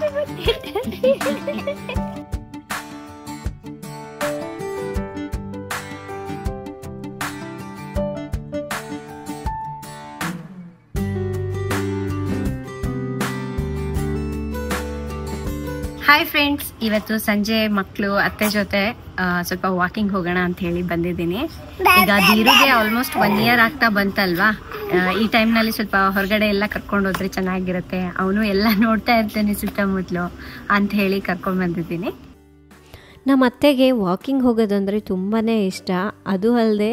Hi friends, ಇವತ್ತು ಸಂಜೆ ಮಕ್ಕಳು ಅತ್ತೆ ಜೊತೆ ಸ್ವಲ್ಪ ವಾಕಿಂಗ್ ಹೋಗೋಣ ಅಂತ ಹೇಳಿ ಬಂದಿದ್ದೀನಿ. ಈಗ ಧೀರುಗೆ ಆಲ್ಮೋಸ್ಟ್ 1 year ಆಗ್ತಾ ಬಂತಲ್ವಾ, ಈ ಟೈಮ್ನಲ್ಲಿ ಸ್ವಲ್ಪ ಹೊರಗಡೆ ಎಲ್ಲ ಕರ್ಕೊಂಡು ಹೋದ್ರೆ ಚೆನ್ನಾಗಿರುತ್ತೆ, ಅವನು ಎಲ್ಲ ನೋಡ್ತಾ ಇರ್ತಾನೆ ಸುತ್ತಮುತ್ತಲು ಅಂತ ಹೇಳಿ ಕರ್ಕೊಂಡು ಬಂದಿದ್ದೀನಿ. ನಮ್ಮ ಅತ್ತೆಗೆ ವಾಕಿಂಗ್ ಹೋಗೋದಂದರೆ ತುಂಬಾ ಇಷ್ಟ. ಅದು ಅಲ್ಲದೆ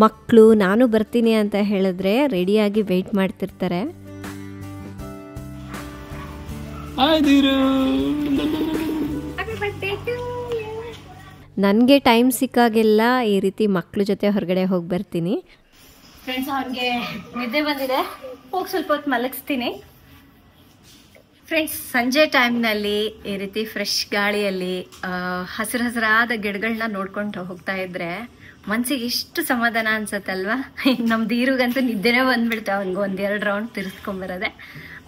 ಮಕ್ಕಳು ನಾನು ಬರ್ತೀನಿ ಅಂತ ಹೇಳಿದ್ರೆ ರೆಡಿಯಾಗಿ ವೆಯ್ಟ್ ಮಾಡ್ತಿರ್ತಾರೆ. ನನಗೆ ಟೈಮ್ ಸಿಕ್ಕಾಗೆಲ್ಲ ಈ ರೀತಿ ಮಕ್ಕಳ ಜೊತೆ ಹೊರಗಡೆ ಹೋಗಿ ಬರ್ತೀನಿ. ಫ್ರೆಂಡ್ಸ್, ಅವ್ನಿಗೆ ನಿದ್ದೆ ಬಂದಿದೆ, ಹೋಗಿ ಸ್ವಲ್ಪ ಹೊತ್ತು ಮಲಗಿಸ್ತೀನಿ. ಫ್ರೆಂಡ್ಸ್, ಸಂಜೆ ಟೈಮ್ನಲ್ಲಿ ಈ ರೀತಿ ಫ್ರೆಶ್ ಗಾಳಿಯಲ್ಲಿ ಹಸಿರಾದ ಗಿಡಗಳನ್ನ ನೋಡ್ಕೊಂಡು ಹೋಗ್ತಾ ಇದ್ರೆ ಮನ್ಸಿಗೆ ಎಷ್ಟು ಸಮಾಧಾನ ಅನ್ಸತ್ತಲ್ವಾ. ನಮ್ಮ ಧೀರುಗಂತೂ ನಿದ್ದೆನೇ ಬಂದ್ಬಿಡ್ತಾ, ಅವ್ನಿಗೆ 1-2 ರೌಂಡ್ ತಿರ್ಸ್ಕೊಂಬರೋದೆ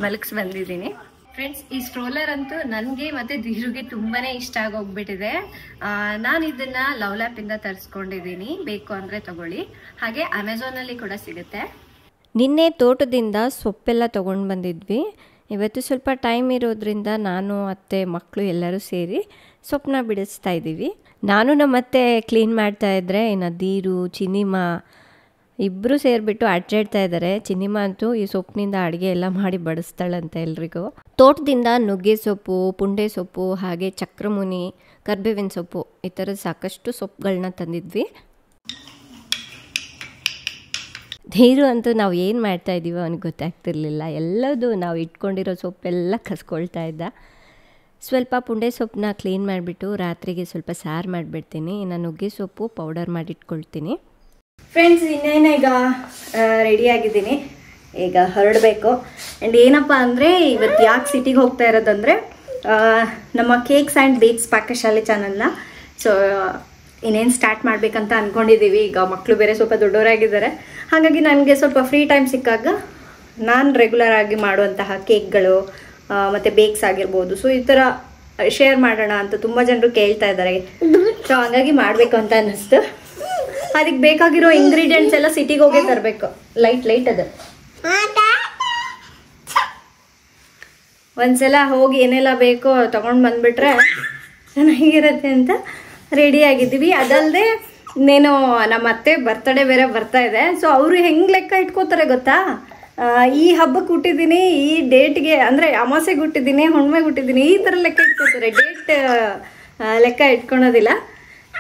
ಮಲಗಿಸ್ ಬಂದಿದ್ದೀನಿ. ಫ್ರೆಂಡ್ಸ್, ಈ ಸ್ಟ್ರೋಲರ್ ಅಂತೂ ನನಗೆ ಮತ್ತು ಧೀರುಗೆ ತುಂಬಾ ಇಷ್ಟ ಆಗೋಗ್ಬಿಟ್ಟಿದೆ. ನಾನು ಇದನ್ನು ಲವ್ ಲ್ಯಾಪಿಂದ ತರಿಸ್ಕೊಂಡಿದ್ದೀನಿ, ಬೇಕು ಅಂದರೆ ತಗೊಳ್ಳಿ. ಹಾಗೆ ಅಮೆಝಾನಲ್ಲಿ ಕೂಡ ಸಿಗುತ್ತೆ. ನಿನ್ನೆ ತೋಟದಿಂದ ಸೊಪ್ಪೆಲ್ಲ ತೊಗೊಂಡು ಬಂದಿದ್ವಿ. ಇವತ್ತು ಸ್ವಲ್ಪ ಟೈಮ್ ಇರೋದ್ರಿಂದ ನಾನು ಅತ್ತೆ ಮಕ್ಕಳು ಎಲ್ಲರೂ ಸೇರಿ ಸೊಪ್ಪನ್ನ ಬಿಡಿಸ್ತಾ ಇದ್ದೀವಿ. ನಾನು ನಮ್ಮ ಅತ್ತೆ ಕ್ಲೀನ್ ಮಾಡ್ತಾಯಿದ್ರೆ, ಇನ್ನು ಧೀರು ಚಿನ್ನಿಮ್ಮ ಇಬ್ಬರು ಸೇರಿಬಿಟ್ಟು ಅಡ್ಡಾಡ್ತಾ ಇದ್ದಾರೆ. ಚಿನ್ನಿಮ್ಮ ಅಂತೂ ಈ ಸೊಪ್ಪಿನಿಂದ ಅಡುಗೆ ಎಲ್ಲ ಮಾಡಿ ಬಡಿಸ್ತಾಳಂತೆ ಎಲ್ರಿಗೂ. ತೋಟದಿಂದ ನುಗ್ಗೆ ಸೊಪ್ಪು, ಪುಂಡೆ ಸೊಪ್ಪು, ಹಾಗೆ ಚಕ್ರಮುನಿ, ಕರ್ಬೇವಿನ ಸೊಪ್ಪು, ಈ ಥರದ ಸಾಕಷ್ಟು ಸೊಪ್ಪುಗಳನ್ನ ತಂದಿದ್ವಿ. ಧೀರು ಅಂತೂ ನಾವು ಏನು ಮಾಡ್ತಾ ಇದ್ದೀವೋ ಅವ್ನಿಗೆ ಗೊತ್ತಾಗ್ತಿರ್ಲಿಲ್ಲ. ಎಲ್ಲದೂ ನಾವು ಇಟ್ಕೊಂಡಿರೋ ಸೊಪ್ಪೆಲ್ಲ ಕಸ್ಕೊಳ್ತಾ ಇದ್ದ. ಸ್ವಲ್ಪ ಪುಂಡೆ ಸೊಪ್ಪನ್ನ ಕ್ಲೀನ್ ಮಾಡಿಬಿಟ್ಟು ರಾತ್ರಿಗೆ ಸ್ವಲ್ಪ ಸಾರು ಮಾಡಿಬಿಡ್ತೀನಿ. ಇನ್ನು ನುಗ್ಗೆ ಸೊಪ್ಪು ಪೌಡರ್ ಮಾಡಿಟ್ಕೊಳ್ತೀನಿ. ಫ್ರೆಂಡ್ಸ್, ಇನ್ನೇನು ಈಗ ರೆಡಿಯಾಗಿದ್ದೀನಿ, ಈಗ ಹೊರಡಬೇಕು. ಆ್ಯಂಡ್ ಏನಪ್ಪ ಅಂದರೆ, ಇವತ್ತು ಯಾಕೆ ಸಿಟಿಗೆ ಹೋಗ್ತಾ ಇರೋದಂದರೆ, ನಮ್ಮ ಕೇಕ್ಸ್ ಆ್ಯಂಡ್ ಬೇಕ್ಸ್ ಪಾಕಶಾಲೆ ಚಾನಲ್ನ ಇನ್ನೇನು ಸ್ಟಾರ್ಟ್ ಮಾಡಬೇಕಂತ ಅಂದ್ಕೊಂಡಿದ್ದೀವಿ. ಈಗ ಮಕ್ಕಳು ಬೇರೆ ಸ್ವಲ್ಪ ದೊಡ್ಡವರಾಗಿದ್ದಾರೆ, ಹಾಗಾಗಿ ನನಗೆ ಸ್ವಲ್ಪ ಫ್ರೀ ಟೈಮ್ ಸಿಕ್ಕಾಗ ನಾನು ರೆಗ್ಯುಲರ್ ಆಗಿ ಮಾಡುವಂತಹ ಕೇಕ್ಗಳು ಮತ್ತು ಬೇಕ್ಸ್ ಆಗಿರ್ಬೋದು, ಸೊ ಈ ಥರ ಶೇರ್ ಮಾಡೋಣ ಅಂತ ತುಂಬ ಜನರು ಕೇಳ್ತಾ ಇದ್ದಾರೆ. ಸೊ ಹಾಗಾಗಿ ಮಾಡಬೇಕು ಅಂತ ಅನ್ನಿಸ್ತು. ಅದಕ್ಕೆ ಬೇಕಾಗಿರೋ ಇಂಗ್ರೀಡಿಯೆಂಟ್ಸ್ ಎಲ್ಲ ಸಿಟಿಗೆ ಹೋಗೇ ತರಬೇಕು. ಲೈಟ್ ಅದು ಒಂದ್ಸಲ ಹೋಗಿ ಏನೆಲ್ಲ ಬೇಕೋ ತೊಗೊಂಡು ಬಂದುಬಿಟ್ರೆ ಚೆನ್ನಾಗಿರುತ್ತೆ ಅಂತ ರೆಡಿ ಆಗಿದ್ದೀವಿ. ಅದಲ್ಲದೆ ಇನ್ನೇನು ನಮ್ಮ ಅತ್ತೆ ಬರ್ತಡೇ ಬೇರೆ ಬರ್ತಾ ಇದೆ. ಸೊ ಅವರು ಹೆಂಗೆ ಲೆಕ್ಕ ಇಟ್ಕೋತಾರೆ ಗೊತ್ತಾ, ಈ ಹಬ್ಬಕ್ಕೆ ಹುಟ್ಟಿದ್ದೀನಿ, ಈ ಡೇಟ್ಗೆ ಅಂದರೆ ಅಮಾವಾಸ್ಯೆಗೆ ಹುಟ್ಟಿದ್ದೀನಿ, ಹುಣ್ಣಿಮೆಗೆ ಹುಟ್ಟಿದ್ದೀನಿ, ಈ ಥರ ಲೆಕ್ಕ ಇಟ್ಕೋತಾರೆ. ಡೇಟ್ ಲೆಕ್ಕ ಇಟ್ಕೊಳೋದಿಲ್ಲ.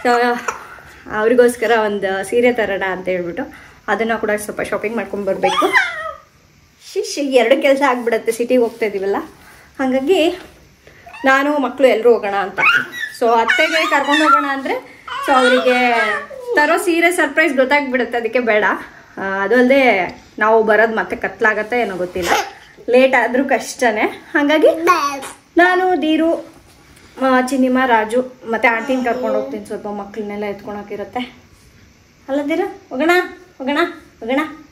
ಸೊ ಅವ್ರಿಗೋಸ್ಕರ ಒಂದು ಸೀರೆ ತರೋಣ ಅಂತ ಹೇಳ್ಬಿಟ್ಟು ಅದನ್ನು ಕೂಡ ಸ್ವಲ್ಪ ಶಾಪಿಂಗ್ ಮಾಡ್ಕೊಂಡು ಬರಬೇಕು. 2 ಕೆಲಸ ಆಗಿಬಿಡತ್ತೆ ಸಿಟಿಗೆ ಹೋಗ್ತಾ ಇದ್ದೀವಲ್ಲ, ಹಾಗಾಗಿ ನಾನು ಮಕ್ಕಳು ಎಲ್ಲರೂ ಹೋಗೋಣ ಅಂತ. ಸೊ ಅತ್ತೆಗೆ ಕರ್ಕೊಂಡು ಹೋಗೋಣ ಅಂದರೆ ಸೊ ಅವರಿಗೆ ತರೋ ಸೀರೆ ಸರ್ಪ್ರೈಸ್ ಗೊತ್ತಾಗ್ಬಿಡುತ್ತೆ, ಅದಕ್ಕೆ ಬೇಡ. ಅದು ಅಲ್ಲದೆ ನಾವು ಬರೋದು ಮತ್ತೆ ಕತ್ಲಾಗತ್ತೆ ಏನೋ ಗೊತ್ತಿಲ್ಲ, ಲೇಟ್ ಆದರೂ ಕಷ್ಟನೇ. ಹಾಗಾಗಿ ನಾನು ಧೀರು, ಚಿನ್ನಿಮ್ಮ, ರಾಜು ಮತ್ತು ಆಂಟಿನ ಕರ್ಕೊಂಡು ಹೋಗ್ತೀನಿ. ಸ್ವಲ್ಪ ಮಕ್ಕಳನ್ನೆಲ್ಲ ಎತ್ಕೊಳಕ್ಕಿರುತ್ತೆ ಅಲ್ಲದಿರ. ಹೋಗೋಣ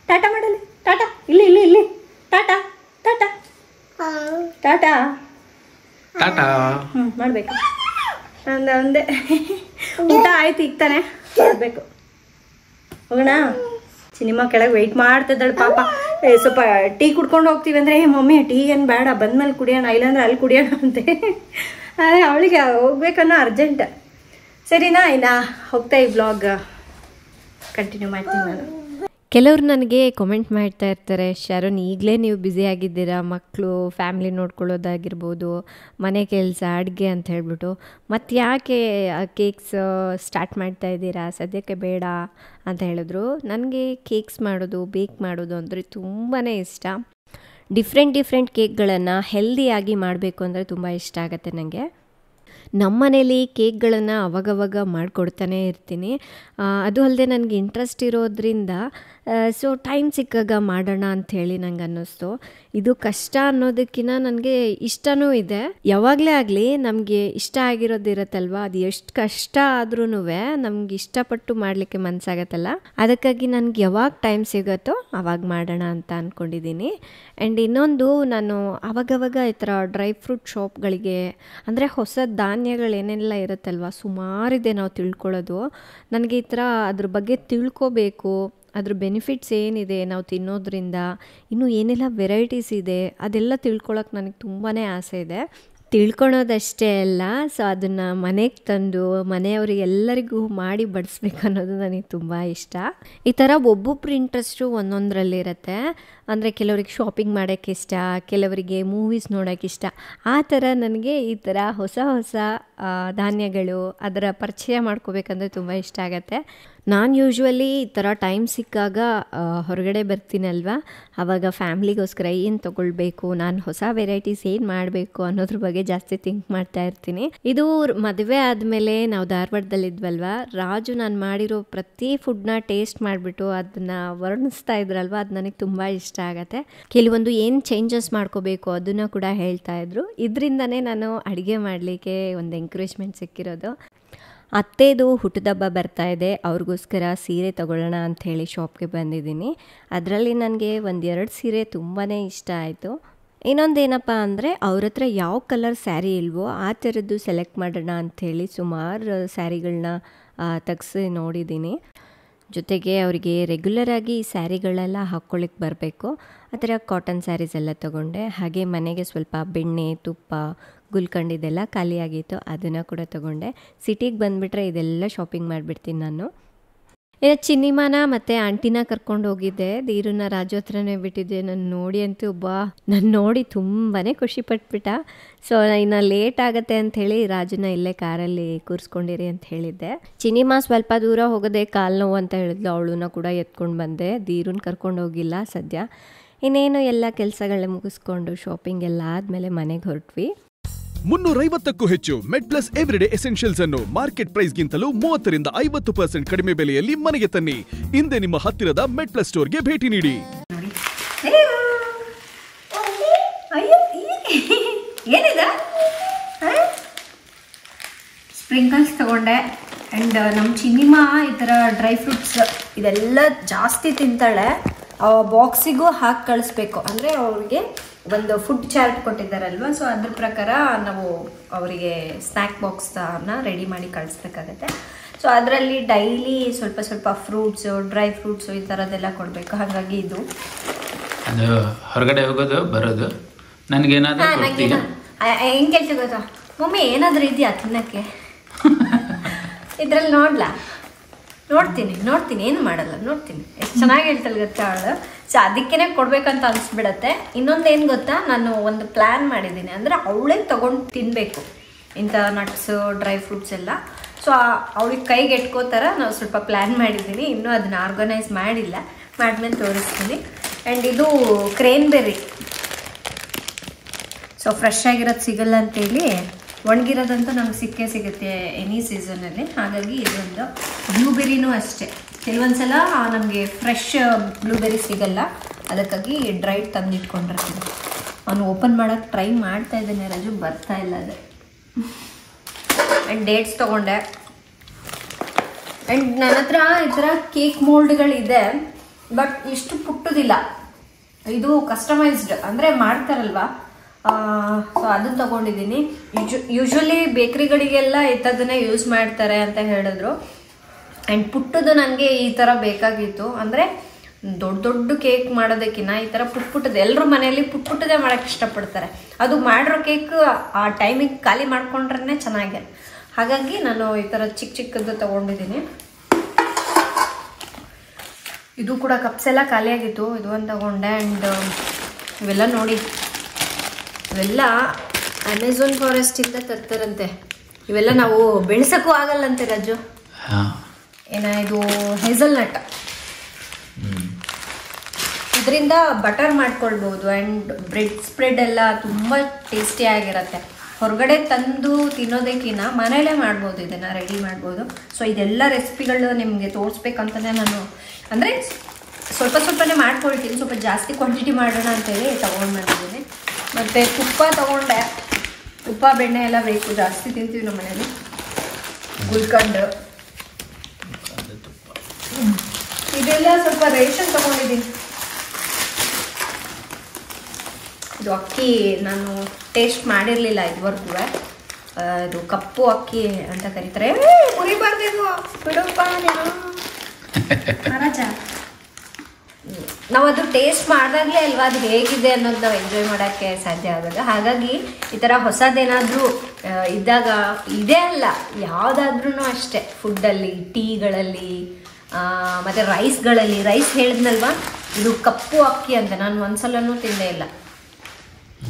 ಟಾಟಾ ಮಾಡಲಿ. ಟಾಟಾ ಇಲ್ಲಿ ಟಾಟಾ ಟಾಟಾ ಟಾಟಾ ಟಾಟಾ ಮಾಡಬೇಕು. ಒಂದೇ ಊಟ ಆಯ್ತು, ಈಗ ತಾನೆ ಮಾಡಬೇಕು. ಹೋಗೋಣ. ಚಿನ್ನಿಮ್ಮ ಕೆಳಗೆ ವೆಯ್ಟ್ ಮಾಡ್ತಿದ್ದಾಳೆ ಪಾಪ. ಸ್ವಲ್ಪ ಟೀ ಕುಡ್ಕೊಂಡು ಹೋಗ್ತೀವಿ ಅಂದರೆ, ಮಮ್ಮಿ ಟೀ ಏನು ಬೇಡ, ಬಂದ್ಮೇಲೆ ಕುಡಿಯೋಣ, ಇಲ್ಲಾಂದ್ರೆ ಅಲ್ಲಿ ಕುಡಿಯೋಣ ಅಂತೆ. ಅವಳಿಗೆ ಹೋಗ್ಬೇಕನ್ನೋ ಅರ್ಜೆಂಟ್. ಸರಿನಾ, ಇನ್ನು ಹೋಗ್ತಾ ಈ ಬ್ಲಾಗ್ ಕಂಟಿನ್ಯೂ ಮಾಡ್ತೀನಿ ನಾನು. ಕೆಲವರು ನನಗೆ ಕಮೆಂಟ್ ಮಾಡ್ತಾ ಇರ್ತಾರೆ, ಶರಣ್ ಈಗಲೇ ನೀವು ಬ್ಯುಸಿಯಾಗಿದ್ದೀರಾ, ಮಕ್ಕಳು ಫ್ಯಾಮ್ಲಿ ನೋಡ್ಕೊಳ್ಳೋದಾಗಿರ್ಬೋದು, ಮನೆ ಕೆಲಸ, ಅಡುಗೆ ಅಂತ ಹೇಳ್ಬಿಟ್ಟು, ಮತ್ತು ಯಾಕೆ ಕೇಕ್ಸ್ ಸ್ಟಾರ್ಟ್ ಮಾಡ್ತಾ ಇದ್ದೀರಾ, ಸದ್ಯಕ್ಕೆ ಬೇಡ ಅಂತ ಹೇಳಿದ್ರು. ನನಗೆ ಕೇಕ್ಸ್ ಮಾಡೋದು, ಬೇಕ್ ಮಾಡೋದು ಅಂದರೆ ತುಂಬಾ ಇಷ್ಟ. ಡಿಫ್ರೆಂಟ್ ಕೇಕ್ಗಳನ್ನು ಹೆಲ್ದಿಯಾಗಿ ಮಾಡಬೇಕು ಅಂದರೆ ತುಂಬ ಇಷ್ಟ ಆಗುತ್ತೆ ನನಗೆ. ನಮ್ಮ ಮನೇಲಿ ಕೇಕ್ಗಳನ್ನು ಅವಾಗವಾಗ ಮಾಡಿಕೊಡ್ತಾನೆ ಇರ್ತೀನಿ. ಅದು ಅಲ್ಲದೆ ನನಗೆ ಇಂಟ್ರೆಸ್ಟ್ ಇರೋದ್ರಿಂದ ಸೊ ಟೈಮ್ ಸಿಕ್ಕಾಗ ಮಾಡೋಣ ಅಂಥೇಳಿ ನಂಗೆ ಅನ್ನಿಸ್ತು. ಇದು ಕಷ್ಟ ಅನ್ನೋದಕ್ಕಿಂತ ನನಗೆ ಇಷ್ಟನೂ ಇದೆ. ಯಾವಾಗಲೇ ಆಗಲಿ ನಮಗೆ ಇಷ್ಟ ಆಗಿರೋದಿರತ್ತಲ್ವ, ಅದು ಎಷ್ಟು ಕಷ್ಟ ಆದ್ರೂ ನಮ್ಗೆ ಇಷ್ಟಪಟ್ಟು ಮಾಡಲಿಕ್ಕೆ ಮನಸ್ಸಾಗತ್ತಲ್ಲ. ಅದಕ್ಕಾಗಿ ನನಗೆ ಯಾವಾಗ ಟೈಮ್ ಸಿಗುತ್ತೋ ಆವಾಗ ಮಾಡೋಣ ಅಂತ ಅಂದ್ಕೊಂಡಿದ್ದೀನಿ. ಆ್ಯಂಡ್ ಇನ್ನೊಂದು, ನಾನು ಆವಾಗವಾಗ ಈ ಥರ ಡ್ರೈ ಫ್ರೂಟ್ ಶಾಪ್ಗಳಿಗೆ, ಅಂದರೆ ಹೊಸ ಧಾನ್ಯಗಳೇನೆಲ್ಲ ಇರುತ್ತಲ್ವ, ಸುಮಾರಿದೆ ನಾವು ತಿಳ್ಕೊಳ್ಳೋದು. ನನಗೆ ಈ ಥರ ಅದ್ರ ಬಗ್ಗೆ ತಿಳ್ಕೋಬೇಕು, ಅದ್ರ ಬೆನಿಫಿಟ್ಸ್ ಏನಿದೆ ನಾವು ತಿನ್ನೋದ್ರಿಂದ, ಇನ್ನೂ ಏನೆಲ್ಲ ವೆರೈಟೀಸ್ ಇದೆ ಅದೆಲ್ಲ ತಿಳ್ಕೊಳಕ್ಕೆ ನನಗೆ ತುಂಬಾ ಆಸೆ ಇದೆ. ತಿಳ್ಕೊಳೋದಷ್ಟೇ ಅಲ್ಲ, ಸೊ ಅದನ್ನು ಮನೆಗೆ ತಂದು ಮನೆಯವ್ರಿಗೆ ಎಲ್ಲರಿಗೂ ಮಾಡಿ ಬಡಿಸ್ಬೇಕು ಅನ್ನೋದು ನನಗೆ ತುಂಬ ಇಷ್ಟ. ಈ ಥರ ಒಬ್ಬೊಬ್ರು ಇಂಟ್ರೆಸ್ಟು ಒಂದೊಂದರಲ್ಲಿರುತ್ತೆ. ಅಂದರೆ ಕೆಲವ್ರಿಗೆ ಶಾಪಿಂಗ್ ಮಾಡೋಕ್ಕೆ ಇಷ್ಟ, ಕೆಲವರಿಗೆ ಮೂವೀಸ್ ನೋಡೋಕ್ಕೆ ಇಷ್ಟ. ಆ ಥರ ನನಗೆ ಈ ಥರ ಹೊಸ ಹೊಸ ಧಾನ್ಯಗಳು ಅದರ ಪರಿಚಯ ಮಾಡ್ಕೋಬೇಕಂದ್ರೆ ತುಂಬ ಇಷ್ಟ ಆಗುತ್ತೆ. ನಾನು ಯೂಶ್ವಲಿ ಈ ಥರ ಟೈಮ್ ಸಿಕ್ಕಾಗ ಹೊರಗಡೆ ಬರ್ತೀನಲ್ವ, ಆವಾಗ ಫ್ಯಾಮ್ಲಿಗೋಸ್ಕರ ಏನು ತೊಗೊಳ್ಬೇಕು, ನಾನು ಹೊಸ ವೆರೈಟೀಸ್ ಏನು ಮಾಡಬೇಕು ಅನ್ನೋದ್ರ ಬಗ್ಗೆ ಜಾಸ್ತಿ ಥಿಂಕ್ ಮಾಡ್ತಾ ಇರ್ತೀನಿ. ಇದು ಮದುವೆ ಆದಮೇಲೆ ನಾವು ಧಾರವಾಡದಲ್ಲಿದ್ವಲ್ವ, ರಾಜು ನಾನು ಮಾಡಿರೋ ಪ್ರತಿ ಫುಡ್ನ ಟೇಸ್ಟ್ ಮಾಡಿಬಿಟ್ಟು ಅದನ್ನು ವರ್ಣಿಸ್ತಾ ಇದ್ರಲ್ವ, ಅದು ನನಗೆ ತುಂಬ ಇಷ್ಟ ಆಗುತ್ತೆ. ಕೆಲವೊಂದು ಏನು ಚೇಂಜಸ್ ಮಾಡ್ಕೋಬೇಕು ಅದನ್ನು ಕೂಡ ಹೇಳ್ತಾ ಇದ್ರು. ಇದರಿಂದನೇ ನಾನು ಅಡುಗೆ ಮಾಡಲಿಕ್ಕೆ ಒಂದು ಎಂಕರೇಜ್ಮೆಂಟ್ ಸಿಕ್ಕಿರೋದು. ಅತ್ತೆದು ಹುಟ್ಟುದಬ್ಬ ಬರ್ತಾ ಇದೆ, ಅವ್ರಿಗೋಸ್ಕರ ಸೀರೆ ತೊಗೊಳ್ಳೋಣ ಅಂಥೇಳಿ ಶಾಪ್ಗೆ ಬಂದಿದ್ದೀನಿ. ಅದರಲ್ಲಿ ನನಗೆ 1-2 ಸೀರೆ ತುಂಬಾ ಇಷ್ಟ ಆಯಿತು. ಇನ್ನೊಂದೇನಪ್ಪ ಅಂದರೆ, ಅವ್ರ ಹತ್ರ ಯಾವ ಕಲರ್ ಸ್ಯಾರಿ ಇಲ್ವೋ ಆ ಥರದ್ದು ಸೆಲೆಕ್ಟ್ ಮಾಡೋಣ ಅಂಥೇಳಿ ಸುಮಾರು ಸ್ಯಾರಿಗಳನ್ನ ತೆಗ್ಸಿ ನೋಡಿದ್ದೀನಿ. ಜೊತೆಗೆ ಅವರಿಗೆ ರೆಗ್ಯುಲರಾಗಿ ಈ ಸ್ಯಾರಿಗಳೆಲ್ಲ ಹಾಕ್ಕೊಳ್ಳಿಕ್ಕೆ ಬರಬೇಕು, ಆ ಥರ ಕಾಟನ್ ಸ್ಯಾರೀಸ್ ಎಲ್ಲ ತೊಗೊಂಡೆ. ಹಾಗೆ ಮನೆಗೆ ಸ್ವಲ್ಪ ಬೆಣ್ಣೆ, ತುಪ್ಪ, ಗುಲ್ಕಂಡ್ ಇದೆಲ್ಲ ಖಾಲಿಯಾಗಿತ್ತು, ಅದನ್ನು ಕೂಡ ತೊಗೊಂಡೆ. ಸಿಟಿಗೆ ಬಂದುಬಿಟ್ರೆ ಇದೆಲ್ಲ ಶಾಪಿಂಗ್ ಮಾಡಿಬಿಡ್ತೀನಿ ನಾನು. ಇನ್ನು ಚಿನ್ನಿಮಾನ ಮತ್ತು ಆಂಟಿನ ಕರ್ಕೊಂಡು ಹೋಗಿದ್ದೆ, ಧೀರನ್ನ ರಾಜು ಹತ್ರನೇ ಬಿಟ್ಟಿದ್ದೆ. ನಾನು ನೋಡಿ ತುಂಬಾ ಖುಷಿ ಪಟ್ಬಿಟ್ಟ. ಸೊ ಇನ್ನು ಲೇಟ್ ಆಗುತ್ತೆ ಅಂಥೇಳಿ ರಾಜುನ ಇಲ್ಲೇ ಕಾರಲ್ಲಿ ಕೂರಿಸ್ಕೊಂಡಿರಿ ಅಂತ ಹೇಳಿದ್ದೆ. ಚಿನ್ನಿಮಾ ಸ್ವಲ್ಪ ದೂರ ಹೋಗೋದೆ ಕಾಲು ನೋವು ಅಂತ ಹೇಳಿದ್ಲು, ಅವಳನ್ನ ಕೂಡ ಎತ್ಕೊಂಡು ಬಂದೆ. ಧೀರನ್ನ ಕರ್ಕೊಂಡು ಹೋಗಿಲ್ಲ ಸದ್ಯ. ಇನ್ನೇನು ಎಲ್ಲ ಕೆಲಸಗಳನ್ನ ಮುಗಿಸ್ಕೊಂಡು ಶಾಪಿಂಗ್ ಎಲ್ಲ ಆದಮೇಲೆ ಮನೆಗೆ ಹೊರಟ್ವಿ. 350ಕ್ಕೂ ಹೆಚ್ಚು ಮೆಡ್ಪ್ಲಸ್ ಎವ್ರಿಡೇ ಎಸೆನ್ಷಿಯಲ್ಸ್ ಅನ್ನು ಮಾರ್ಕೆಟ್ ಪ್ರೈಸ್ಗಿಂತಲೂ 30-50% ಕಡಿಮೆ ಬೆಲೆಯಲ್ಲಿ ಮನೆಗೆ ತನ್ನಿ. ಹಿಂದೆ ನಿಮ್ಮ ಹತ್ತಿರದ ಮೆಡ್ಪ್ಲಸ್ ಸ್ಟೋರ್ಗೆ ಭೇಟಿ ನೀಡಿ. ಸ್ಪ್ರಿಂಕಲ್ಸ್ ತಗೊಂಡೆ. ಆ್ಯಂಡ್ ನಮ್ಮ ಚಿನ್ನಿಮಾ ಈ ಥರ ಡ್ರೈ ಫ್ರೂಟ್ಸ್ ಇದೆಲ್ಲ ಜಾಸ್ತಿ ತಿಂತಾಳೆ. ಬಾಕ್ಸಿಗೂ ಹಾಕಿ ಕಳಿಸ್ಬೇಕು, ಅಂದರೆ ಅವ್ರಿಗೆ ಒಂದು ಫುಡ್ ಚಾರ್ಟ್ ಕೊಟ್ಟಿದ್ದಾರಲ್ವ, ಸೊ ಅದ್ರ ಪ್ರಕಾರ ನಾವು ಅವರಿಗೆ ಸ್ನ್ಯಾಕ್ ಬಾಕ್ಸ್ನ ರೆಡಿ ಮಾಡಿ ಕಳಿಸ್ಬೇಕಾಗತ್ತೆ. ಸೊ ಅದರಲ್ಲಿ ಡೈಲಿ ಸ್ವಲ್ಪ ಸ್ವಲ್ಪ ಫ್ರೂಟ್ಸು, ಡ್ರೈ ಫ್ರೂಟ್ಸು ಈ ಥರದ್ದೆಲ್ಲ ಕೊಡಬೇಕು. ಹಾಗಾಗಿ ಇದು ಅದು ಹೊರಗಡೆ ಹೋಗೋದು ಬರೋದು ನನಗೇನಾದರೂ ಹೆಂಗೆ ಕೆಲಸ ಗೊತ್ತಾ ಮಮ್ಮಿ, ಏನಾದರೂ ಇದೆಯಾ ತಿನ್ನೋಕ್ಕೆ? ಇದ್ರಲ್ಲಿ ನೋಡ್ತೀನಿ ಏನು ಮಾಡಲ್ಲ, ನೋಡ್ತೀನಿ. ಎಷ್ಟು ಚೆನ್ನಾಗಿ ಹೇಳ್ತಲ್ಲ ಗೊತ್ತಾ ಅವಳು. ಸೊ ಅದಕ್ಕೇ ಕೊಡ್ಬೇಕಂತ ಅನಿಸ್ಬಿಡತ್ತೆ. ಇನ್ನೊಂದೇನು ಗೊತ್ತಾ, ನಾನು ಒಂದು ಪ್ಲ್ಯಾನ್ ಮಾಡಿದ್ದೀನಿ, ಅಂದರೆ ಅವಳೇ ತೊಗೊಂಡು ತಿನ್ನಬೇಕು ಇಂಥ ನಟ್ಸು, ಡ್ರೈ ಫ್ರೂಟ್ಸ್ ಎಲ್ಲ. ಸೊ ಅವಳಿಗೆ ಕೈಗೆ ಎಟ್ಕೋ ಥರ ನಾವು ಸ್ವಲ್ಪ ಪ್ಲ್ಯಾನ್ ಮಾಡಿದ್ದೀನಿ. ಇನ್ನೂ ಅದನ್ನ ಆರ್ಗನೈಸ್ ಮಾಡಿಲ್ಲ, ಮಾಡಿದ್ಮೇಲೆ ತೋರಿಸ್ತೀನಿ. ಆ್ಯಂಡ್ ಇದು ಕ್ರೇನ್ಬೆರ್ರಿ. ಸೊ ಫ್ರೆಶ್ ಆಗಿರೋದು ಸಿಗಲ್ಲ ಅಂತೇಳಿ ಒಣಗಿರೋದಂತೂ ನಮ್ಗೆ ಸಿಗುತ್ತೆ ಎನಿ ಸೀಸನಲ್ಲಿ. ಹಾಗಾಗಿ ಇದೊಂದು ಬ್ಲೂಬೆರಿನೂ ಅಷ್ಟೇ, ಕೆಲವೊಂದು ಸಲ ನಮಗೆ ಫ್ರೆಶ್ ಬ್ಲೂಬೆರಿ ಸಿಗಲ್ಲ, ಅದಕ್ಕಾಗಿ ಡ್ರೈಡ್ ತಂದಿಟ್ಕೊಂಡಿರ್ತೀನಿ. ಅವನು ಓಪನ್ ಮಾಡೋಕ್ಕೆ ಟ್ರೈ ಮಾಡ್ತಾ ಇದ್ದಾನೆ, ರಾಜು ಬರ್ತಾ ಇಲ್ಲ ಅದು. ಆ್ಯಂಡ್ ಡೇಟ್ಸ್ ತೊಗೊಂಡೆ. ಆ್ಯಂಡ್ ನನ್ನ ಹತ್ರ ಈ ಥರ ಕೇಕ್ ಮೋಲ್ಡ್ಗಳಿದೆ, ಬಟ್ ಇಷ್ಟು ಪುಟ್ಟದಿಲ್ಲ. ಇದು ಕಸ್ಟಮೈಸ್ಡ್ ಅಂದರೆ ಮಾಡ್ತಾರಲ್ವ, ಸೊ ಅದನ್ನು ತೊಗೊಂಡಿದ್ದೀನಿ. ಯೂಶ್ವಲಿ ಬೇಕ್ರಿಗಳಿಗೆಲ್ಲ ಇಂಥದ್ದನ್ನೇ ಯೂಸ್ ಮಾಡ್ತಾರೆ ಅಂತ ಹೇಳಿದ್ರು. ಆ್ಯಂಡ್ ಪುಟ್ಟದು ನನಗೆ ಈ ಥರ ಬೇಕಾಗಿತ್ತು. ಅಂದರೆ ದೊಡ್ಡ ಕೇಕ್ ಮಾಡೋದಕ್ಕಿಂತ ಈ ಥರ ಪುಟ್ಟದು, ಎಲ್ಲರೂ ಮನೆಯಲ್ಲಿ ಪುಟ್ಟದೇ ಮಾಡೋಕ್ಕೆ ಇಷ್ಟಪಡ್ತಾರೆ. ಅದು ಮಾಡಿರೋ ಕೇಕ್ ಆ ಟೈಮಿಗೆ ಖಾಲಿ ಮಾಡ್ಕೊಂಡ್ರೆ ಚೆನ್ನಾಗಿ. ಹಾಗಾಗಿ ನಾನು ಈ ಥರ ಚಿಕ್ಕದು ತೊಗೊಂಡಿದ್ದೀನಿ. ಇದು ಕೂಡ ಕಪ್ಸ್ ಎಲ್ಲ ಖಾಲಿಯಾಗಿತ್ತು, ಇದು ಒಂದು ತೊಗೊಂಡೆ. ಆ್ಯಂಡ್ ಇವೆಲ್ಲ ನೋಡಿ, ಇವೆಲ್ಲ ಅಮೆಝಾನ್ ಫಾರೆಸ್ಟಿಂದ ತರ್ತಾರಂತೆ. ಇವೆಲ್ಲ ನಾವು ಬೆಳೆಸೋಕ್ಕೂ ಆಗಲ್ಲಂತೆ ರಾಜು. ಇದು ಹೇಸಲ್ನಟ್, ಇದರಿಂದ ಬಟರ್ ಮಾಡ್ಕೊಳ್ಬೋದು. ಆ್ಯಂಡ್ ಬ್ರೆಡ್ ಸ್ಪ್ರೆಡ್ ಎಲ್ಲ ತುಂಬ ಟೇಸ್ಟಿಯಾಗಿರುತ್ತೆ. ಹೊರಗಡೆ ತಂದು ತಿನ್ನೋದಕ್ಕಿಂತ ಮನೇಲೇ ಮಾಡ್ಬೋದು, ಇದನ್ನು ರೆಡಿ ಮಾಡ್ಬೋದು. ಸೊ ಇದೆಲ್ಲ ರೆಸಿಪಿಗಳು ನಿಮಗೆ ತೋರಿಸ್ಬೇಕಂತಲೇ ನಾನು, ಅಂದರೆ ಸ್ವಲ್ಪ ಸ್ವಲ್ಪನೇ ಮಾಡ್ಕೊಳ್ತೀನಿ, ಸ್ವಲ್ಪ ಜಾಸ್ತಿ ಕ್ವಾಂಟಿಟಿ ಮಾಡೋಣ ಅಂತೇಳಿ ತೊಗೊಂಡು ಬಂದಿದ್ದೀನಿ. ಮತ್ತು ತುಪ್ಪ ತೊಗೊಂಡೆ, ತುಪ್ಪ ಬೆಣ್ಣೆ ಎಲ್ಲ ಬೇಕು, ಜಾಸ್ತಿ ತಿಂತೀವಿ ನಮ್ಮ ಮನೇಲಿ. ಗುಲ್ಕಂಡು ಇದೆಲ್ಲ ಸ್ವಲ್ಪ ರೇಷನ್ ತೊಗೊಂಡಿದ್ದೀನಿ. ಇದು ಅಕ್ಕಿ ನಾನು ಟೇಸ್ಟ್ ಮಾಡಿರಲಿಲ್ಲ ಇದುವರೆಗೂ. ಇದು ಕಪ್ಪು ಅಕ್ಕಿ ಅಂತ ಕರೀತಾರೆ. ಮುರಿಬಾರ್ದಿದು ಬಿಡಪ್ಪ ನೀನು ಮಹಾರಾಜ. ನಾವು ಅದು ಟೇಸ್ಟ್ ಮಾಡಿದಾಗಲೇ ಅಲ್ವಾ ಅದು ಹೇಗಿದೆ ಅನ್ನೋದು ನಾವು ಎಂಜಾಯ್ ಮಾಡೋಕ್ಕೆ ಸಾಧ್ಯ ಆಗೋದು. ಹಾಗಾಗಿ ಈ ಥರ ಹೊಸದೇನಾದರೂ ಇದ್ದಾಗ, ಇದೇ ಅಲ್ಲ ಯಾವುದಾದ್ರೂ ಅಷ್ಟೇ, ಫುಡ್ಡಲ್ಲಿ, ಟೀಗಳಲ್ಲಿ ಮತ್ತು ರೈಸ್ಗಳಲ್ಲಿ. ರೈಸ್ ಹೇಳಿದ್ನಲ್ವ, ಇದು ಕಪ್ಪು ಅಕ್ಕಿ ಅಂತ ನಾನು ಒಂದ್ಸಲನೂ ತಿಂದೇ ಇಲ್ಲ.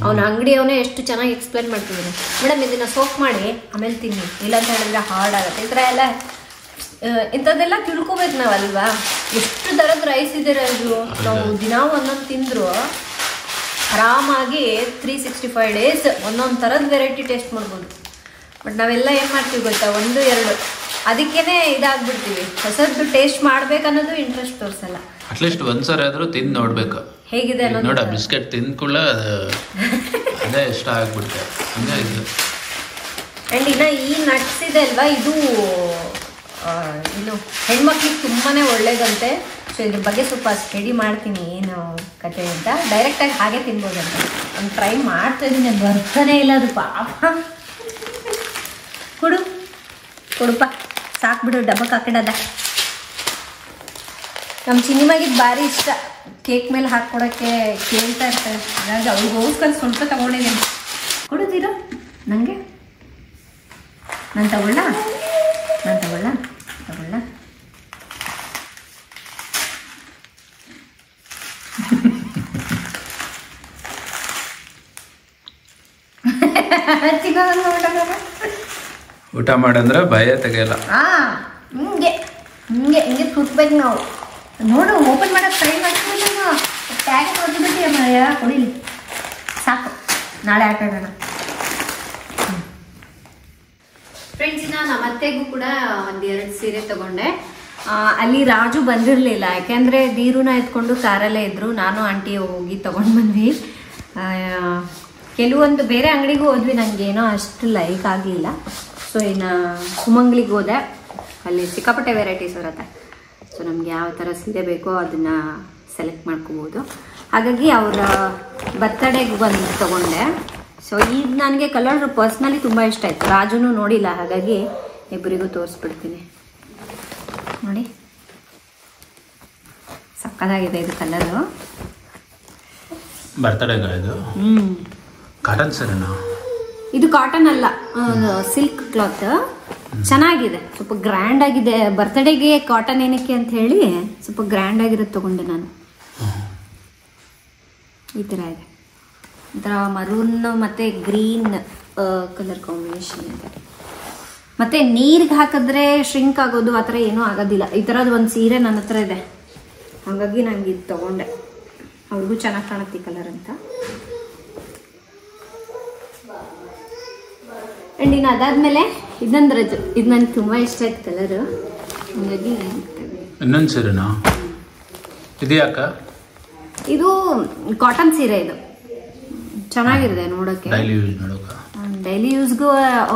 ಅವನ ಅಂಗಡಿಯವನೇ ಎಷ್ಟು ಚೆನ್ನಾಗಿ ಎಕ್ಸ್ಪ್ಲೇನ್ ಮಾಡ್ತಿದ್ದೀನಿ, ಮೇಡಮ್ ಇದನ್ನು ಸೋಪ್ ಮಾಡಿ ಆಮೇಲೆ ತಿನ್ನಿ, ಇಲ್ಲಾಂತ ಹೇಳಿದ್ರೆ ಹಾರ್ಡ್ ಆಗುತ್ತೆ. ಈ ಥರ ಎಲ್ಲ ಇಂಥದ್ದೆಲ್ಲ ತಿಳ್ಕೊಬೇಕು ನಾವಲ್ವಾ. ಎಷ್ಟು ಥರದ ರೈಸ್ ಇದೆ ಅದು. ನಾವು ದಿನ ಒಂದೊಂದು ತಿಂದರೂ ಆರಾಮಾಗಿ 365 ಡೇಸ್ ಒಂದೊಂದು ಥರದ ವೆರೈಟಿ ಟೇಸ್ಟ್ ಮಾಡ್ಬೋದು. ಬಟ್ ನಾವೆಲ್ಲ ಏನು ಮಾಡ್ತೀವಿ ಗೊತ್ತಾ, 1-2 ಅದಕ್ಕೇ ಇದಾಗ್ಬಿಡ್ತೀವಿ. ಹೊಸದ್ದು ಟೇಸ್ಟ್ ಮಾಡ್ಬೇಕನ್ನೋದು ಇಂಟ್ರೆಸ್ಟ್ ತೋರಿಸಲ್ಲ. ಅಟ್ಲೀಸ್ಟ್ ಒಂದ್ಸರಿ ಆದ್ರೂ ತಿಂದು ನೋಡ್ಬೇಕು ಹೇಗಿದೆ ನೋಡ. ಬಿಸ್ಕೆಟ್ ತಿಂದ್ಕೊಳ್ಳ ಅದೇ ಇಷ್ಟ ಆಗ್ಬಿಡುತ್ತೆ. ಹಂಗೆ ಇದು ಆ್ಯಂಡ್ ಇನ್ನು ಈ ನಟ್ಸ್ ಇದೆ ಅಲ್ವಾ, ಇದು ಇನ್ನು ಹೆಣ್ಮಕ್ಳಿಗೆ ತುಂಬಾ ಒಳ್ಳೇದಂತೆ. ಸೊ ಇದ್ರ ಬಗ್ಗೆ ಸ್ವಲ್ಪ ಸ್ಟಡಿ ಮಾಡ್ತೀನಿ ಏನು ಕತೆ ಅಂತ. ಡೈರೆಕ್ಟಾಗಿ ಹಾಗೆ ತಿನ್ಬೋದಂತೆ. ನಾನು ಟ್ರೈ ಮಾಡ್ತಾ ಇದ್ದೀನಿ, ಬರ್ತಾನೆ ಇಲ್ಲ ಅದು ಪಾಪ. ಕೊಡುಪ್ಪ ಸಾಕ್ಬಿಡು, ಡಬ್ಬಕ್ಕೆ ಹಾಕಿಡದ. ನಮ್ಮ ಸಿನಿಮಾಗಿದ್ದು ಭಾರಿ ಇಷ್ಟ, ಕೇಕ್ ಮೇಲೆ ಹಾಕ್ಕೊಡೋಕ್ಕೆ ಕೇಳ್ತಾ ಇರ್ತಾರೆ. ಹಾಗಾಗಿ ಅವ್ರಿಗೋಸ್ಕರ ಸ್ವಲ್ಪ ತೊಗೊಂಡಿದ್ದೀನಿ. ಕೊಡುತ್ತೀರಾ ನನಗೆ? ನಾನು ತಗೊಳ್ಳ. ಊಟ ಮಾಡಂದ್ರೆ ಭಯ ತೆಗೆಯಲ್ಲ. ಹಿಂಗೆ ಕುಟ್ಬೇಕು ನಾವು. ನೋಡು, ಓಪನ್ ಮಾಡೋಕೆ ಟ್ರೈ ಮಾಡ್ತೀವಿ. ಟ್ಯಾಗ್ ಹೊಡೆದ್ಬಿಟ್ಟು ಮಯ ಕೊಡಿಲಿ, ಸಾಕು, ನಾಳೆ ಆಟ ಆಡೋಣ. ಫ್ರೆಂಡ್ಸ್, ನಮ್ಮ ಅತ್ತೆಗೂ ಕೂಡ 1-2 ಸೀರೆ ತಗೊಂಡೆ. ಅಲ್ಲಿ ರಾಜು ಬಂದಿರಲಿಲ್ಲ, ಯಾಕೆಂದರೆ ದೀರುನ ಎತ್ಕೊಂಡು ಕಾರಲ್ಲೇ ಇದ್ದರು. ನಾನು ಆಂಟಿ ಹೋಗಿ ತೊಗೊಂಡು ಬಂದ್ವಿ. ಕೆಲವೊಂದು ಬೇರೆ ಅಂಗಡಿಗೂ ಹೋದ್ವಿ, ನನಗೇನೋ ಅಷ್ಟು ಲೈಕ್ ಆಗಲಿಲ್ಲ. ಸೊ ಇನ್ನು ಸುಮಂಗ್ಲಿಗೆ ಹೋದೆ, ಅಲ್ಲಿ ಸಿಕ್ಕಾಪಟ್ಟೆ ವೆರೈಟೀಸ್ ಬರುತ್ತೆ. ಸೊ ನಮ್ಗೆ ಯಾವ ಥರ ಸೀರೆ ಬೇಕೋ ಅದನ್ನು ಸೆಲೆಕ್ಟ್ ಮಾಡ್ಕೋಬೋದು. ಹಾಗಾಗಿ ಅವರ ಬರ್ತಡೇಗೆ ಬಂದು ತೊಗೊಂಡೆ. ಸೊ ಈಗ ನನಗೆ ಕಲರ್ ಪರ್ಸ್ನಲಿ ತುಂಬ ಇಷ್ಟ ಆಯಿತು. ರಾಜುನು ನೋಡಿಲ್ಲ, ಹಾಗಾಗಿ ಇಬ್ಬರಿಗೂ ತೋರಿಸ್ಬಿಡ್ತೀನಿ. ನೋಡಿ, ಸಕ್ಕತ್ತಾಗಿದೆ ಇದು ಕಲರು. ಬರ್ತಡೇಗ ಇದು ಕಾಟನ್ ಸೀರೆನಾ? ಇದು ಕಾಟನ್ ಅಲ್ಲ, ಸಿಲ್ಕ್ ಕ್ಲಾತ್. ಚೆನ್ನಾಗಿದೆ, ಸ್ವಲ್ಪ ಗ್ರ್ಯಾಂಡ್ ಆಗಿದೆ. ಬರ್ತಡೇಗೆ ಕಾಟನ್ ಏನಕ್ಕೆ ಅಂತ ಹೇಳಿ ಸ್ವಲ್ಪ ಗ್ರ್ಯಾಂಡ್ ಆಗಿರೋದು ತೊಗೊಂಡೆ ನಾನು. ಈ ಥರ ಇದೆ, ಒಂಥರ ಮರೂನ್ ಮತ್ತು ಗ್ರೀನ್ ಕಲರ್ ಕಾಂಬಿನೇಷನ್ ಇದೆ. ಮತ್ತು ನೀರಿಗೆ ಹಾಕಿದ್ರೆ ಶ್ರಿಂಕ್ ಆಗೋದು ಆ ಥರ ಏನೂ ಆಗೋದಿಲ್ಲ. ಈ ಥರದ್ದು ಒಂದು ಸೀರೆ ನನ್ನ ಹತ್ರ ಇದೆ, ಹಾಗಾಗಿ ನನಗೆ ಇದು ತೊಗೊಂಡೆ. ಅವ್ರಿಗೂ ಚೆನ್ನಾಗಿ ಕಾಣುತ್ತೆ ಈ ಕಲರ್ ಅಂತ. ಆ್ಯಂಡ್ ಇನ್ನು ಅದಾದಮೇಲೆ ಇದೊಂದು ರಜು, ಇದು ನನಗೆ ತುಂಬ ಇಷ್ಟ ಆಯ್ತು ಕಲರು, ಹಾಗಾಗಿ ಇನ್ನೊಂದು ಸೀರೆನಾ ಇದು? ಯಾಕ ಇದು ಕಾಟನ್ ಸೀರೆ, ಇದು ಚೆನ್ನಾಗಿದೆ ನೋಡೋಕ್ಕೆ, ಡೈಲಿ ಯೂಸ್ಗೂ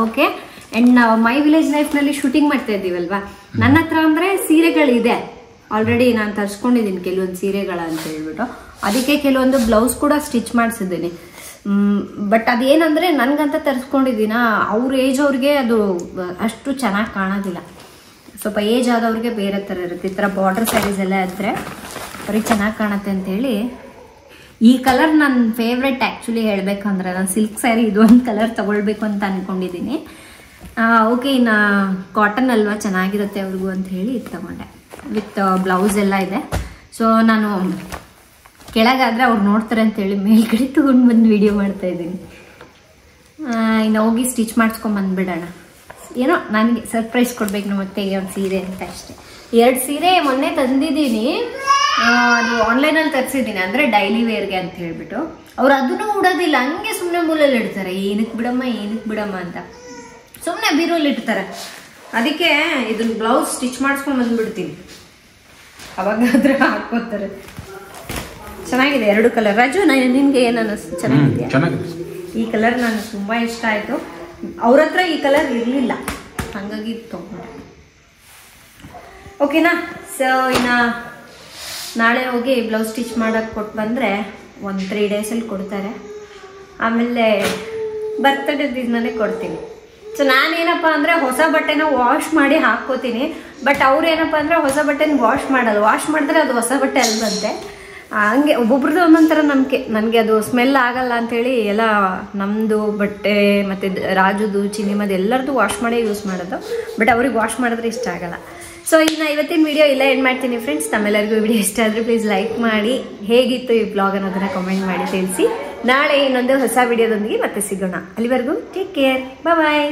ಓಕೆ. ಆ್ಯಂಡ್ ನಾವು ಮೈ ವಿಲೇಜ್ ಲೈಫ್ನಲ್ಲಿ ಶೂಟಿಂಗ್ ಮಾಡ್ತಾ ಇದ್ದೀವಲ್ವಾ, ನನ್ನ ಹತ್ರ ಅಂದರೆ ಸೀರೆಗಳಿದೆ ಆಲ್ರೆಡಿ. ನಾನು ತರಿಸ್ಕೊಂಡಿದ್ದೀನಿ ಕೆಲವೊಂದು ಸೀರೆಗಳ ಅಂತ ಹೇಳ್ಬಿಟ್ಟು, ಅದಕ್ಕೆ ಕೆಲವೊಂದು ಬ್ಲೌಸ್ ಕೂಡ ಸ್ಟಿಚ್ ಮಾಡಿಸಿದ್ದೀನಿ. ಬಟ್ ಅದೇನಂದರೆ ನನಗಂತ ತರಿಸ್ಕೊಂಡಿದ್ದೀನ, ಅವ್ರ ಏಜ್ ಅವ್ರಿಗೆ ಅದು ಅಷ್ಟು ಚೆನ್ನಾಗಿ ಕಾಣೋದಿಲ್ಲ. ಸ್ವಲ್ಪ ಏಜ್ ಆದವ್ರಿಗೆ ಬೇರೆ ಥರ ಇರುತ್ತೆ. ಈ ಥರ ಬಾರ್ಡರ್ ಸ್ಯಾರೀಸ್ ಎಲ್ಲ ಇದ್ದರೆ ಅವ್ರಿಗೆ ಚೆನ್ನಾಗಿ ಕಾಣುತ್ತೆ ಅಂಥೇಳಿ ಈ ಕಲರ್ ನನ್ನ ಫೇವ್ರೆಟ್. ಆ್ಯಕ್ಚುಲಿ ಹೇಳಬೇಕಂದ್ರೆ ನಾನು ಸಿಲ್ಕ್ ಸ್ಯಾರಿ ಇದು ಒಂದು ಕಲರ್ ತೊಗೊಳ್ಬೇಕು ಅಂತ ಅಂದ್ಕೊಂಡಿದ್ದೀನಿ. ಓಕೆ, ಇನ್ನು ಕಾಟನ್ ಅಲ್ವಾ ಚೆನ್ನಾಗಿರುತ್ತೆ ಅವ್ರಿಗೂ ಅಂತ ಹೇಳಿ ಇದು ತೊಗೊಂಡೆ. ವಿತ್ ಬ್ಲೌಸ್ ಎಲ್ಲ ಇದೆ. ಸೊ ನಾನು ಕೆಳಗಾದರೆ ಅವ್ರು ನೋಡ್ತಾರೆ ಅಂತೇಳಿ ಮೇಲ್ಗಡೆ ತೊಗೊಂಡು ಬಂದು ವಿಡಿಯೋ ಮಾಡ್ತಾಯಿದ್ದೀನಿ. ಇನ್ನು ಹೋಗಿ ಸ್ಟಿಚ್ ಮಾಡಿಸ್ಕೊಂಬಂದ್ಬಿಡೋಣ. ಏನೋ ನನಗೆ ಸರ್ಪ್ರೈಸ್ ಕೊಡ್ಬೇಕು ನಮ್ಮ ಅತ್ತೆಗೆ ಒಂದು ಸೀರೆ ಅಂತ ಅಷ್ಟೇ. 2 ಸೀರೆ ಮೊನ್ನೆ ತಂದಿದ್ದೀನಿ, ಅದು ಆನ್ಲೈನಲ್ಲಿ ತರಿಸಿದ್ದೀನಿ, ಅಂದರೆ ಡೈಲಿ ವೇರ್ಗೆ ಅಂತ ಹೇಳ್ಬಿಟ್ಟು. ಅವ್ರು ಅದನ್ನು ಉಡೋದಿಲ್ಲ, ಹಂಗೆ ಸುಮ್ಮನೆ ಮೂಲಲ್ಲಿ ಇಡ್ತಾರೆ. ಏನಕ್ಕೆ ಬಿಡಮ್ಮ ಅಂತ ಸುಮ್ಮನೆ ಬೀರಲ್ಲಿ ಇಡ್ತಾರೆ. ಅದಕ್ಕೆ ಇದನ್ನ ಬ್ಲೌಸ್ ಸ್ಟಿಚ್ ಮಾಡಿಸ್ಕೊಂಡು ಬಂದ್ಬಿಡ್ತೀನಿ. ಅವಾಗಾದ್ರೂ ಹಾಕೋತಾರೆ. ಚೆನ್ನಾಗಿದೆ 2 ಕಲರ್. ರಾಜು ನಿನ್ಗೆ ಏನು ಅನ್ನಿಸ್ತು? ಚೆನ್ನಾಗಿದೆ. ಈ ಕಲರ್ ನನಗೆ ತುಂಬ ಇಷ್ಟ ಆಯಿತು. ಅವ್ರ ಹತ್ರ ಈ ಕಲರ್ ಇರಲಿಲ್ಲ, ಹಾಗಾಗಿ ತೊಗೊಂಡೆ. ಓಕೆನಾ? ಸೊ ಇನ್ನು ನಾಳೆ ಹೋಗಿ ಬ್ಲೌಸ್ ಸ್ಟಿಚ್ ಮಾಡೋಕ್ಕೆ ಕೊಟ್ಟು ಬಂದರೆ ಒಂದು 3 ಡೇಸಲ್ಲಿ ಕೊಡ್ತಾರೆ. ಆಮೇಲೆ ಬರ್ತಡೇ ದಿನನೇ ಕೊಡ್ತೀನಿ. ಸೊ ನಾನೇನಪ್ಪ ಅಂದರೆ ಹೊಸ ಬಟ್ಟೆನ ವಾಶ್ ಮಾಡಿ ಹಾಕ್ಕೋತೀನಿ. ಬಟ್ ಅವ್ರೇನಪ್ಪ ಅಂದರೆ ಹೊಸ ಬಟ್ಟೆನ ವಾಶ್ ಮಾಡಲ್ಲ. ವಾಶ್ ಮಾಡಿದ್ರೆ ಅದು ಹೊಸ ಬಟ್ಟೆ ಅಲ್ವಂತೆ. ಹಂಗೆ ಒಬ್ಬೊಬ್ರದ್ದು ಒಂದೊಂಥರ ನಂಬಿಕೆ. ನನಗೆ ಅದು ಸ್ಮೆಲ್ ಆಗಲ್ಲ ಅಂಥೇಳಿ ಎಲ್ಲ ನಮ್ಮದು ಬಟ್ಟೆ ಮತ್ತು ರಾಜುದು ಚಿನ್ನಿಮದು ಎಲ್ಲರದ್ದು ವಾಶ್ ಮಾಡೇ ಯೂಸ್ ಮಾಡೋದು. ಬಟ್ ಅವ್ರಿಗೆ ವಾಶ್ ಮಾಡಿದ್ರೆ ಇಷ್ಟ ಆಗಲ್ಲ. ಸೊ ಇನ್ನು ಇವತ್ತಿನ ವಿಡಿಯೋ ಇಲ್ಲ ಎಂಡ್ ಮಾಡ್ತೀನಿ ಫ್ರೆಂಡ್ಸ್. ತಮ್ಮೆಲ್ಲರಿಗೂ ವಿಡಿಯೋ ಇಷ್ಟ ಆದರೆ ಪ್ಲೀಸ್ ಲೈಕ್ ಮಾಡಿ, ಹೇಗಿತ್ತು ಈ ಬ್ಲಾಗ್ ಅನ್ನೋದನ್ನು ಕಮೆಂಟ್ ಮಾಡಿ ತಿಳಿಸಿ. ನಾಳೆ ಇನ್ನೊಂದು ಹೊಸ ವಿಡಿಯೋದೊಂದಿಗೆ ಮತ್ತೆ ಸಿಗೋಣ. ಅಲ್ಲಿವರೆಗೂ ಟೇಕ್ ಕೇರ್, ಬಾಯ್.